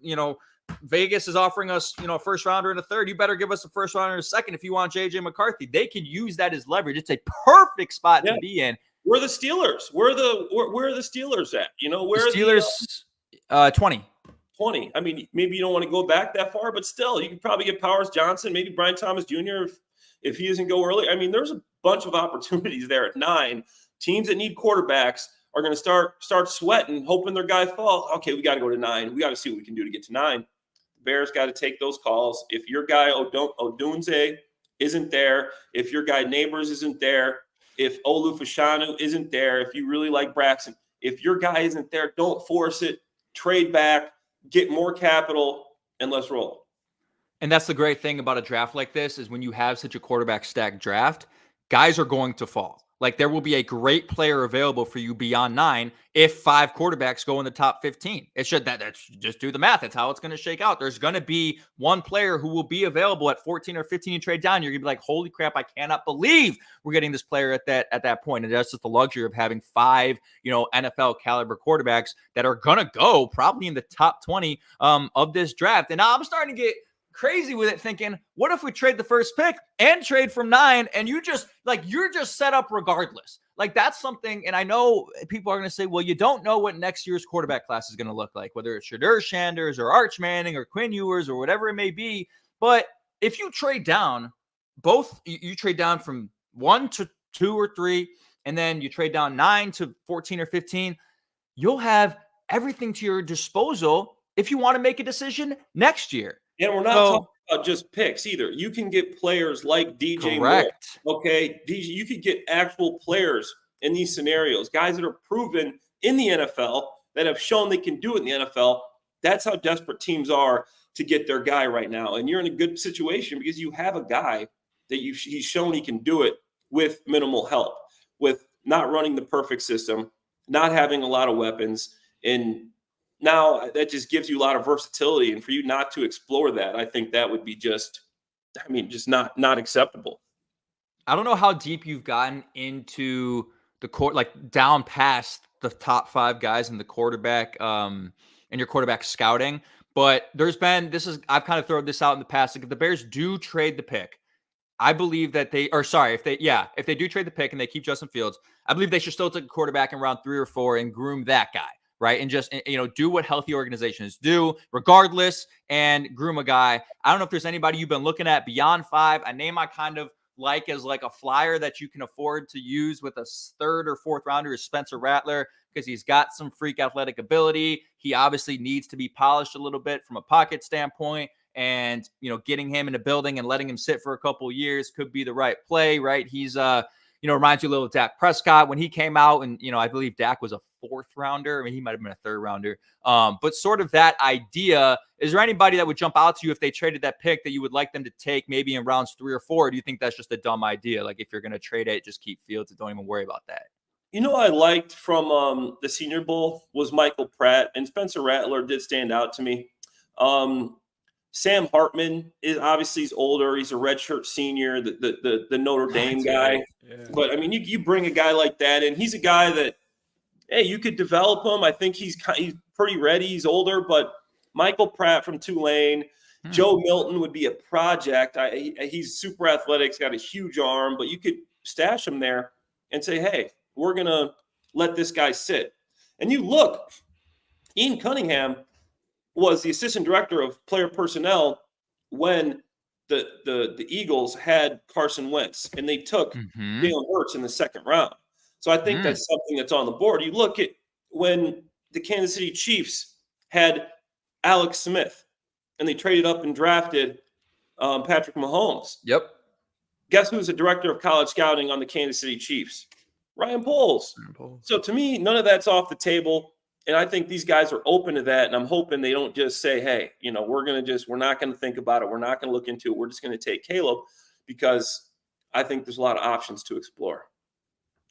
Speaker 9: Vegas is offering us, a first rounder and a third. You better give us a first rounder and a second if you want J.J. McCarthy. They can use that as leverage. It's a perfect spot to be in.
Speaker 10: Where are the Steelers? Where are the Steelers at?
Speaker 9: Where the Steelers 20.
Speaker 10: 20. I mean, maybe you don't want to go back that far, but still, you could probably get Powers Johnson, maybe Brian Thomas Jr. if he doesn't go early. I mean, there's a bunch of opportunities there at 9. Teams that need quarterbacks are going to start sweating, hoping their guy falls. Okay, we got to go to 9. We got to see what we can do to get to 9. The Bears got to take those calls. If your guy Odunze isn't there, if your guy Neighbors isn't there, if Olu Fashanu isn't there, if you really like Braxton, if your guy isn't there, don't force it. Trade back, get more capital, and let's roll.
Speaker 9: And that's the great thing about a draft like this is when you have such a quarterback stacked draft, guys are going to fall. Like there will be a great player available for you beyond 9 if 5 quarterbacks go in the top 15. It should that's just do the math. That's how it's going to shake out. There's going to be one player who will be available at 14 or 15. You trade down, you're going to be like, holy crap, I cannot believe we're getting this player at that point. And that's just the luxury of having 5, NFL caliber quarterbacks that are going to go probably in the top 20 of this draft. And now I'm starting to get crazy with it, thinking, what if we trade the first pick and trade from 9 and you're just set up regardless? Like that's something, and I know people are going to say, well, you don't know what next year's quarterback class is going to look like, whether it's Shadur Sanders or Arch Manning or Quinn Ewers or whatever it may be. But if you trade down, you trade down from 1 to 2 or 3, and then you trade down 9 to 14 or 15, you'll have everything to your disposal if you want to make a decision next year.
Speaker 10: And we're not talking about just picks either. You can get players like DJ
Speaker 9: correct.
Speaker 10: Moore. Okay, DJ, you could get actual players in these scenarios, guys that are proven in the NFL that have shown they can do it in the NFL. That's how desperate teams are to get their guy right now. And you're in a good situation because you have a guy that he's shown he can do it with minimal help, with not running the perfect system, not having a lot of weapons, and now that just gives you a lot of versatility, and for you not to explore that, I think that would be just not acceptable.
Speaker 9: I don't know how deep you've gotten into the court, like down past the top 5 guys in the quarterback, and your quarterback scouting, but I've kind of thrown this out in the past. Like if the Bears do trade the pick, I believe that if they do trade the pick and they keep Justin Fields, I believe they should still take a quarterback in round 3 or 4 and groom that guy. Right. And just, do what healthy organizations do regardless and groom a guy. I don't know if there's anybody you've been looking at beyond 5. A name I kind of like as like a flyer that you can afford to use with a 3rd or 4th rounder is Spencer Rattler, because he's got some freak athletic ability. He obviously needs to be polished a little bit from a pocket standpoint. And, getting him in a building and letting him sit for a couple of years could be the right play. Right. He's reminds you a little of Dak Prescott when he came out, and, I believe Dak was a 4th rounder. I mean, he might've been a 3rd rounder. But sort of that idea, is there anybody that would jump out to you if they traded that pick that you would like them to take maybe in rounds 3 or 4? Or do you think that's just a dumb idea? Like if you're going to trade it, just keep Fields and don't even worry about that.
Speaker 10: I liked from the Senior Bowl was Michael Pratt, and Spencer Rattler did stand out to me. Sam Hartman is obviously he's older. He's a redshirt senior, the Notre Dame guy. Yeah. But I mean, you bring a guy like that, and he's a guy that, hey, you could develop him. I think he's pretty ready. He's older, but Michael Pratt from Tulane, Joe Milton would be a project. He's super athletic. He's got a huge arm, but you could stash him there and say, hey, we're gonna let this guy sit. And you look, Ian Cunningham was the assistant director of player personnel when the Eagles had Carson Wentz, and they took Jalen Hurts in the 2nd round. So I think that's something that's on the board. You look at when the Kansas City Chiefs had Alex Smith, and they traded up and drafted Patrick Mahomes.
Speaker 9: Yep.
Speaker 10: Guess who's the director of college scouting on the Kansas City Chiefs? Ryan Poles. So to me, none of that's off the table. And I think these guys are open to that. And I'm hoping they don't just say, hey, we're not going to think about it. We're not going to look into it. We're just going to take Caleb, because I think there's a lot of options to explore.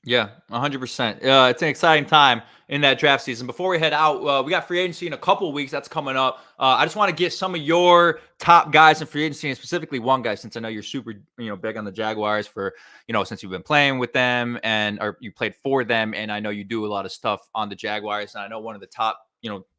Speaker 9: Yeah, 100%. It's an exciting time in that draft season. Before we head out, we got free agency in a couple of weeks. That's coming up. I just want to get some of your top guys in free agency, and specifically one guy, since I know you're super, big on the Jaguars for, since you've been playing with them or you played for them. And I know you do a lot of stuff on the Jaguars. And I know one of the top,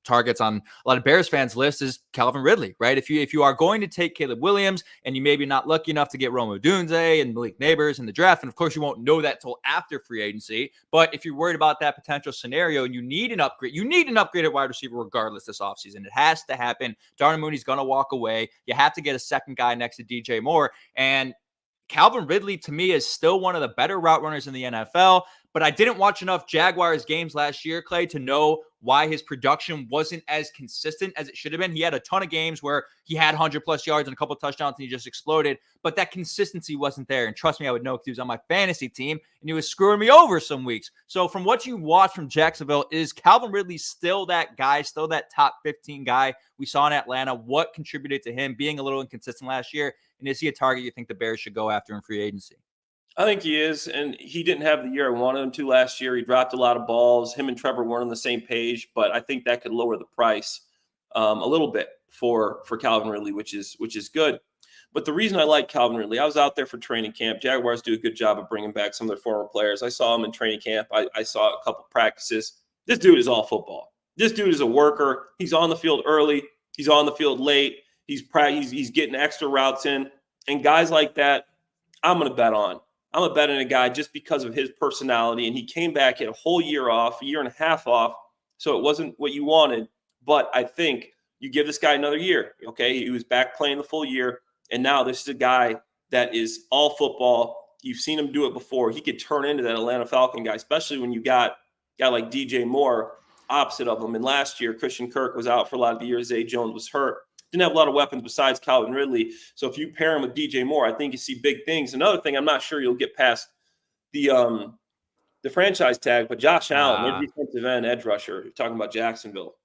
Speaker 9: targets on a lot of Bears fans list is Calvin Ridley, right? If you are going to take Caleb Williams and you maybe not lucky enough to get Rome Odunze and Malik Neighbors in the draft, and of course you won't know that till after free agency, but if you're worried about that potential scenario and you need an upgrade at wide receiver regardless this offseason. It has to happen. Darnell Mooney's going to walk away. You have to get a second guy next to DJ Moore, and Calvin Ridley, to me, is still one of the better route runners in the NFL, but I didn't watch enough Jaguars games last year, Clay, to know why his production wasn't as consistent as it should have been. He had a ton of games where he had 100+ yards and a couple of touchdowns and he just exploded, but that consistency wasn't there. And trust me, I would know because he was on my fantasy team and he was screwing me over some weeks. So from what you watched from Jacksonville, is Calvin Ridley still that guy, still that top 15 guy we saw in Atlanta? What contributed to him being a little inconsistent last year? And is he a target you think the Bears should go after in free agency?
Speaker 10: I think he is, and he didn't have the year I wanted him to last year. He dropped a lot of balls. Him and Trevor weren't on the same page, but I think that could lower the price a little bit for Calvin Ridley, which is good. But the reason I like Calvin Ridley, I was out there for training camp. Jaguars do a good job of bringing back some of their former players. I saw him in training camp. I saw a couple practices. This dude is all football. This dude is a worker. He's on the field early. He's on the field late. He's getting extra routes in. And guys like that, I'm going to bet on. I'm a bet on a guy just because of his personality. And he came back, had a whole year off, a year and a half off. So it wasn't what you wanted. But I think you give this guy another year. Okay. He was back playing the full year. And now this is a guy that is all football. You've seen him do it before. He could turn into that Atlanta Falcon guy, especially when you got a guy like DJ Moore opposite of him. And last year, Christian Kirk was out for a lot of the year. Zay Jones was hurt. Didn't have a lot of weapons besides Calvin Ridley. So if you pair him with DJ Moore, I think you see big things. Another thing, I'm not sure you'll get past the franchise tag, but Josh Allen, their defensive end edge rusher, talking about Jacksonville.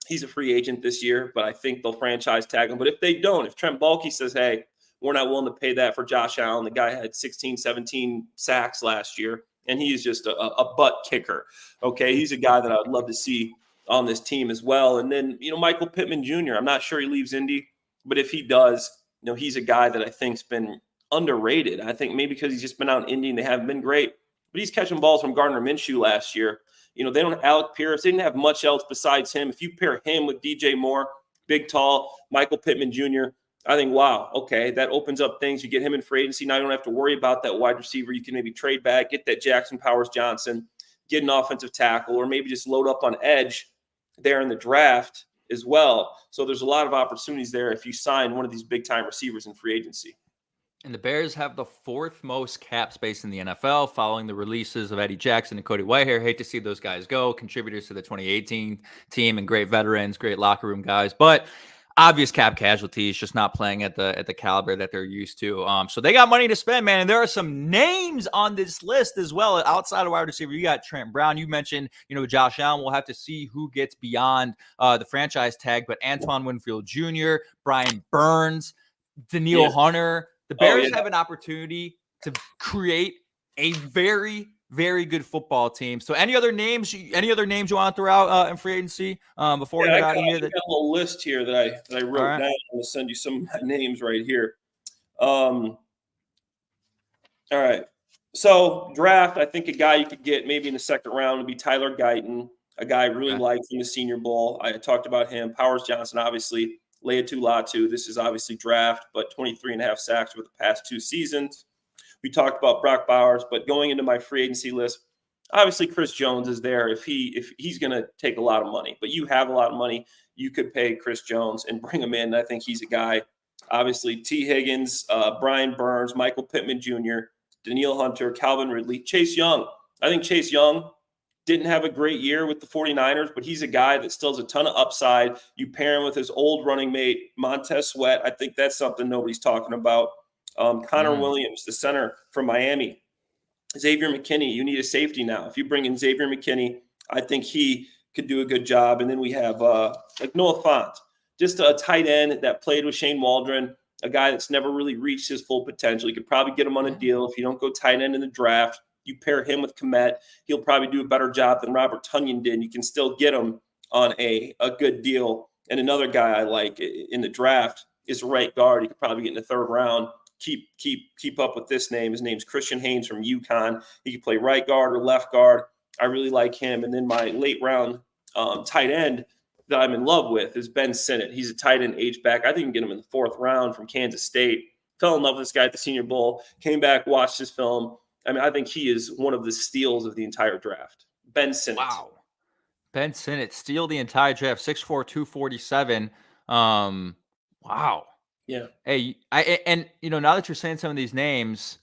Speaker 10: He's a free agent this year, but I think they'll franchise tag him. But if they don't, if Trent Baalke says, hey, we're not willing to pay that for Josh Allen, the guy had 16, 17 sacks last year, and he is just a butt kicker. Okay, he's a guy that I would love to see on this team as well. And then, Michael Pittman Jr., I'm not sure he leaves Indy, but if he does, he's a guy that I think's been underrated. I think maybe because he's just been out in Indy and they haven't been great, but he's catching balls from Gardner Minshew last year. They don't have Alec Pierce. They didn't have much else besides him. If you pair him with DJ Moore, big, tall, Michael Pittman Jr., I think, wow, okay, that opens up things. You get him in free agency. Now you don't have to worry about that wide receiver. You can maybe trade back, get that Jackson Powers-Johnson, get an offensive tackle, or maybe just load up on edge there in the draft as well. So there's a lot of opportunities there if you sign one of these big-time receivers in free agency.
Speaker 9: And the Bears have the 4th most cap space in the NFL following the releases of Eddie Jackson and Cody Whitehair. Hate to see those guys go, contributors to the 2018 team and great veterans, great locker room guys. But obvious cap casualties, just not playing at the caliber that they're used to. So they got money to spend, man. And there are some names on this list as well outside of wide receiver. You got Trent Brown. You mentioned, Josh Allen. We'll have to see who gets beyond the franchise tag. But Antoine Winfield Jr., Brian Burns, Daniil Hunter. The Bears have an opportunity to create a very, very good football team. So any other names you want to throw out in free agency before we get out of here?
Speaker 10: I got a little list here that I wrote down. I'm going to send you some of my names right here. All right. So draft, I think a guy you could get maybe in the second round would be Tyler Guyton, a guy I really liked in the Senior Bowl. I talked about him. Powers-Johnson, obviously. Laiatu Latu, this is obviously draft, but 23.5 sacks over the past 2 seasons. We talked about Brock Bowers, but going into my free agency list, obviously Chris Jones is there if he's going to take a lot of money. But you have a lot of money, you could pay Chris Jones and bring him in. I think he's a guy. Obviously, T. Higgins, Brian Burns, Michael Pittman Jr., Daniil Hunter, Calvin Ridley, Chase Young. I think Chase Young didn't have a great year with the 49ers, but he's a guy that still has a ton of upside. You pair him with his old running mate, Montez Sweat. I think that's something nobody's talking about. Connor Williams, the center from Miami. Xavier McKinney, you need a safety now. If you bring in Xavier McKinney, I think he could do a good job. And then we have like Noah Fant, just a tight end that played with Shane Waldron, a guy that's never really reached his full potential. You could probably get him on a deal if you don't go tight end in the draft. You pair him with Kmet, he'll probably do a better job than Robert Tonyan did. You can still get him on a good deal. And another guy I like in the draft is right guard. You could probably get in the 3rd round. Keep up with this name. His name's Christian Haynes from UConn. He can play right guard or left guard. I really like him. And then my late round tight end that I'm in love with is Ben Sinnott. He's a tight end H-back. I think you can get him in the 4th round from Kansas State. Fell in love with this guy at the Senior Bowl. Came back, watched his film. I mean, I think he is one of the steals of the entire draft. Ben Sinnott.
Speaker 9: Wow. Ben Sinnott, steal the entire draft, 6'4", 247. Wow.
Speaker 10: Yeah.
Speaker 9: Hey, now that you're saying some of these names,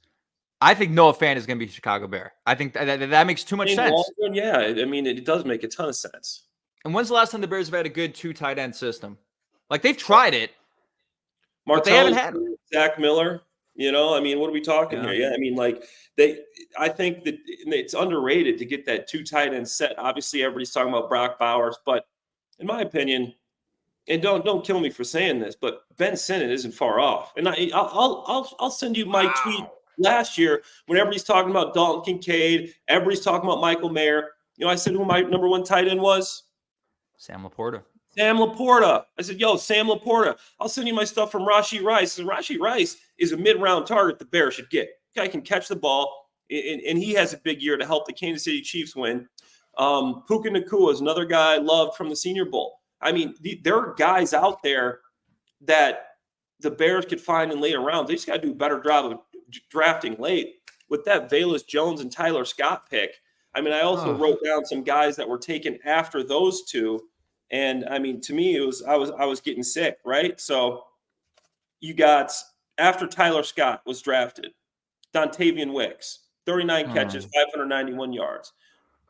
Speaker 9: I think Noah Fant is going to be a Chicago Bear. I think that makes too much sense.
Speaker 10: Yeah, I mean, it does make a ton of sense.
Speaker 9: And when's the last time the Bears have had a good 2 tight end system? Like, they've tried it, but they haven't had it.
Speaker 10: Zach Miller. I mean, what are we talking here? Yeah, I mean, like I think that it's underrated to get that 2 tight end set. Obviously, everybody's talking about Brock Bowers, but in my opinion, and don't kill me for saying this, but Ben Sinnott isn't far off. And I'll send you my tweet last year when everybody's talking about Dalton Kincaid, everybody's talking about Michael Mayer. I said who my number 1 tight end was?
Speaker 9: Sam Laporta.
Speaker 10: I said, yo, Sam Laporta. I'll send you my stuff from Rashee Rice. And Rashee Rice is a mid-round target the Bears should get. Guy can catch the ball, and he has a big year to help the Kansas City Chiefs win. Puka Nacua is another guy I loved from the Senior Bowl. I mean, there are guys out there that the Bears could find in later rounds. They just got to do a better job of drafting late. With that Velus Jones and Tyler Scott pick, I mean, I also wrote down some guys that were taken after those two. And I mean, to me, I was getting sick, right? So you got, after Tyler Scott was drafted, Dontavian Wicks, 39 catches, 591 yards.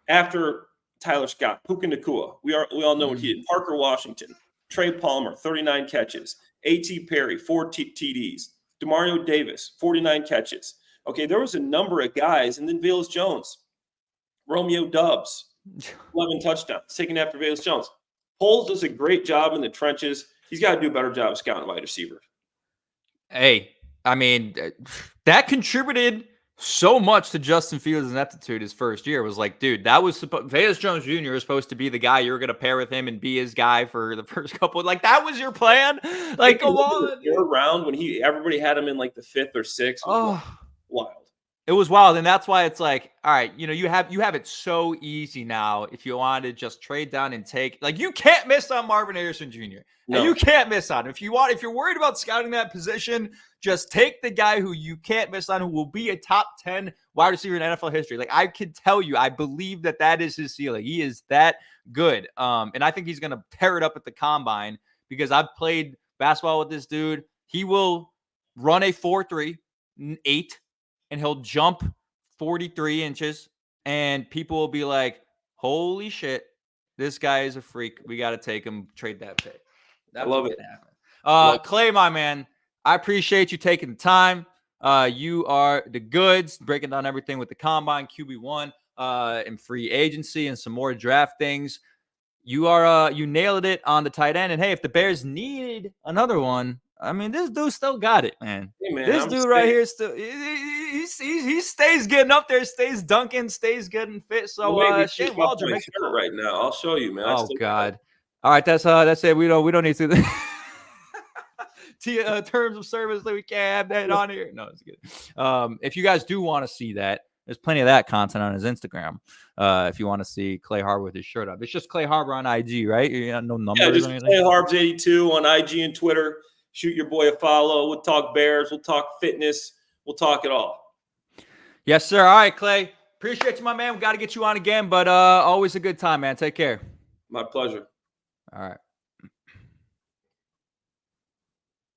Speaker 10: After Tyler Scott, Puka Nacua, we all know what he did. Parker Washington, Trey Palmer, 39 catches. A.T. Perry, 4 TDs. Demario Davis, 49 catches. Okay, there was a number of guys. And then Velus Jones, Romeo Doubs, 11 touchdowns, taken after Velus Jones. Poles does a great job in the trenches. He's got to do a better job of scouting wide receivers.
Speaker 9: Hey, I mean, that contributed so much to Justin Fields' ineptitude his first year. It was like, dude, that was Velus Jones Jr. is supposed to be the guy you're going to pair with him and be his guy for the first couple. Like, that was your plan? Like, come on.
Speaker 10: Round when everybody had him in like the 5th or 6th. Wild.
Speaker 9: It was wild, and that's why it's like, all right, you have it so easy now. If you want to just trade down and take, like, you can't miss on Marvin Harrison Jr. No. And you can't miss on him. If you're worried about scouting that position, just take the guy who you can't miss on, who will be a top 10 wide receiver in NFL history. Like, I could tell you, I believe that is his ceiling. He is that good, and I think he's gonna tear it up at the combine because I've played basketball with this dude. He will run a 4.3, 8. And he'll jump 43 inches, and people will be like, holy shit, this guy is a freak. We got to take him, trade that pick.
Speaker 10: I love it.
Speaker 9: Clay, my man, I appreciate you taking the time. You are the goods, breaking down everything with the combine, QB1, and free agency, and some more draft things. You nailed it on the tight end. And hey, if the Bears need another one, I mean, this dude still got it, man.
Speaker 10: Hey, man,
Speaker 9: this dude right here still he stays getting up there, stays dunking, stays getting fit. So Shane Waldron makes it
Speaker 10: right now. I'll show you, man.
Speaker 9: Oh God. All right, that's it. We don't need to terms of service that we can't have that on here. No, it's good. If you guys do want to see that, there's plenty of that content on his Instagram. If you want to see Clay Harbor with his shirt up, it's just Clay Harbor on IG, right? You got no numbers.
Speaker 10: Yeah, just
Speaker 9: or anything?
Speaker 10: Clay Harbs 82 on IG and Twitter. Shoot your boy a follow. We'll talk Bears. We'll talk fitness. We'll talk it all.
Speaker 9: Yes, sir. All right, Clay. Appreciate you, my man. We got to get you on again, but always a good time, man. Take care.
Speaker 10: My pleasure.
Speaker 9: All right.